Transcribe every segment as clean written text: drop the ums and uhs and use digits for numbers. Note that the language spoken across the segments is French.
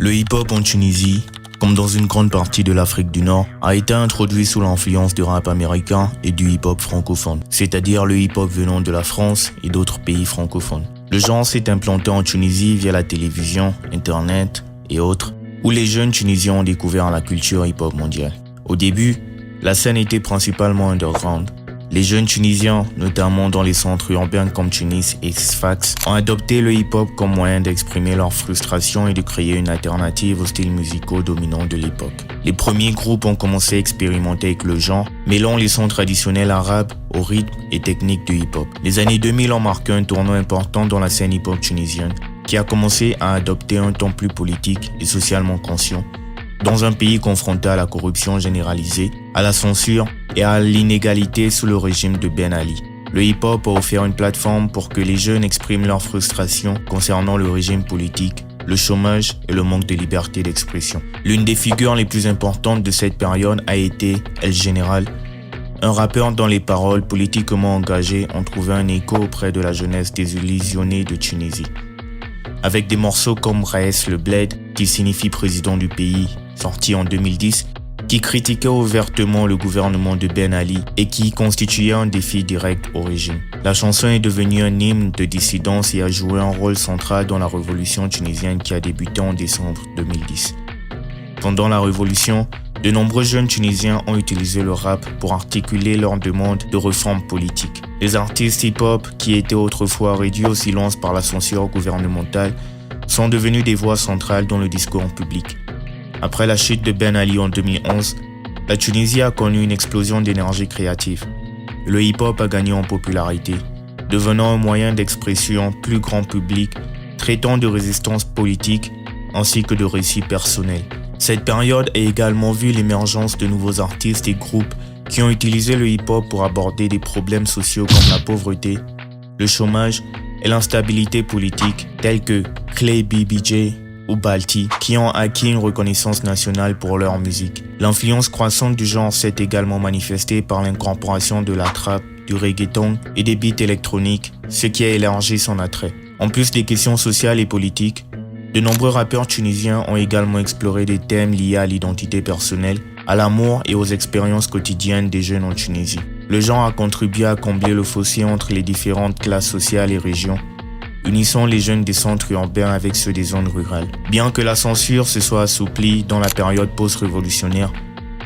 Le hip-hop en Tunisie, comme dans une grande partie de l'Afrique du Nord, a été introduit sous l'influence du rap américain et du hip-hop francophone, c'est-à-dire le hip-hop venant de la France et d'autres pays francophones. Le genre s'est implanté en Tunisie via la télévision, internet et autres, où les jeunes Tunisiens ont découvert la culture hip-hop mondiale. Au début, la scène était principalement underground. Les jeunes Tunisiens, notamment dans les centres urbains comme Tunis et Sfax, ont adopté le hip-hop comme moyen d'exprimer leur frustration et de créer une alternative aux styles musicaux dominants de l'époque. Les premiers groupes ont commencé à expérimenter avec le genre, mêlant les sons traditionnels arabes au rythme et techniques du hip-hop. Les années 2000 ont marqué un tournant important dans la scène hip-hop tunisienne, qui a commencé à adopter un ton plus politique et socialement conscient, dans un pays confronté à la corruption généralisée, à la censure et à l'inégalité sous le régime de Ben Ali. Le hip-hop a offert une plateforme pour que les jeunes expriment leurs frustrations concernant le régime politique, le chômage et le manque de liberté d'expression. L'une des figures les plus importantes de cette période a été El Général, un rappeur dont les paroles politiquement engagées ont trouvé un écho auprès de la jeunesse désillusionnée de Tunisie. Avec des morceaux comme Raes le Bled, qui signifie président du pays, sorti en 2010, qui critiquait ouvertement le gouvernement de Ben Ali et qui constituait un défi direct au régime. La chanson est devenue un hymne de dissidence et a joué un rôle central dans la révolution tunisienne qui a débuté en décembre 2010. Pendant la révolution, de nombreux jeunes Tunisiens ont utilisé le rap pour articuler leurs demandes de réforme politique. Les artistes hip-hop, qui étaient autrefois réduits au silence par la censure gouvernementale, sont devenus des voix centrales dans le discours public. Après la chute de Ben Ali en 2011, la Tunisie a connu une explosion d'énergie créative. Le hip-hop a gagné en popularité, devenant un moyen d'expression plus grand public, traitant de résistance politique ainsi que de récits personnels. Cette période a également vu l'émergence de nouveaux artistes et groupes qui ont utilisé le hip-hop pour aborder des problèmes sociaux comme la pauvreté, le chômage et l'instabilité politique, tels que Clay BBJ ou Balti, qui ont acquis une reconnaissance nationale pour leur musique. L'influence croissante du genre s'est également manifestée par l'incorporation de la trap, du reggaeton et des beats électroniques, ce qui a élargi son attrait. En plus des questions sociales et politiques, de nombreux rappeurs tunisiens ont également exploré des thèmes liés à l'identité personnelle, à l'amour et aux expériences quotidiennes des jeunes en Tunisie. Le genre a contribué à combler le fossé entre les différentes classes sociales et régions, unissant les jeunes des centres urbains avec ceux des zones rurales. Bien que la censure se soit assouplie dans la période post-révolutionnaire,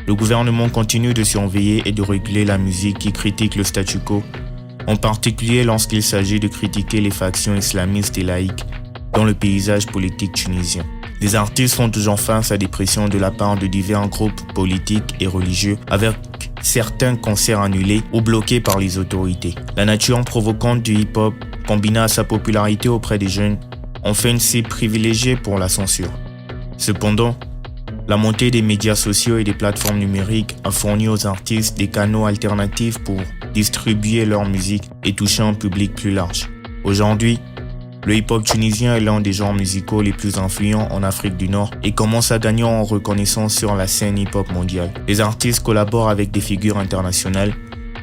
le gouvernement continue de surveiller et de réguler la musique qui critique le statu quo, en particulier lorsqu'il s'agit de critiquer les factions islamistes et laïques dans le paysage politique tunisien. Les artistes font toujours face à des pressions de la part de divers groupes politiques et religieux, avec certains concerts annulés ou bloqués par les autorités. La nature provocante du hip-hop, combinée à sa popularité auprès des jeunes, en fait une cible privilégiée pour la censure. Cependant, la montée des médias sociaux et des plateformes numériques a fourni aux artistes des canaux alternatifs pour distribuer leur musique et toucher un public plus large. Aujourd'hui, le hip-hop tunisien est l'un des genres musicaux les plus influents en Afrique du Nord et commence à gagner en reconnaissance sur la scène hip-hop mondiale. Les artistes collaborent avec des figures internationales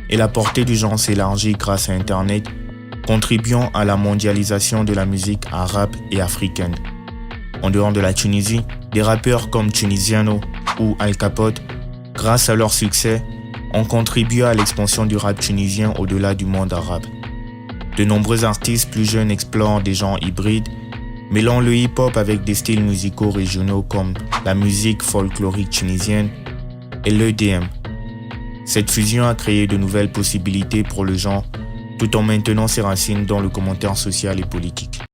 et la portée du genre s'élargit grâce à Internet, contribuant à la mondialisation de la musique arabe et africaine. En dehors de la Tunisie, des rappeurs comme Tunisiano ou Al Capote, grâce à leur succès, ont contribué à l'expansion du rap tunisien au-delà du monde arabe. De nombreux artistes plus jeunes explorent des genres hybrides, mêlant le hip-hop avec des styles musicaux régionaux comme la musique folklorique tunisienne et l'EDM. Cette fusion a créé de nouvelles possibilités pour le genre, tout en maintenant ses racines dans le commentaire social et politique.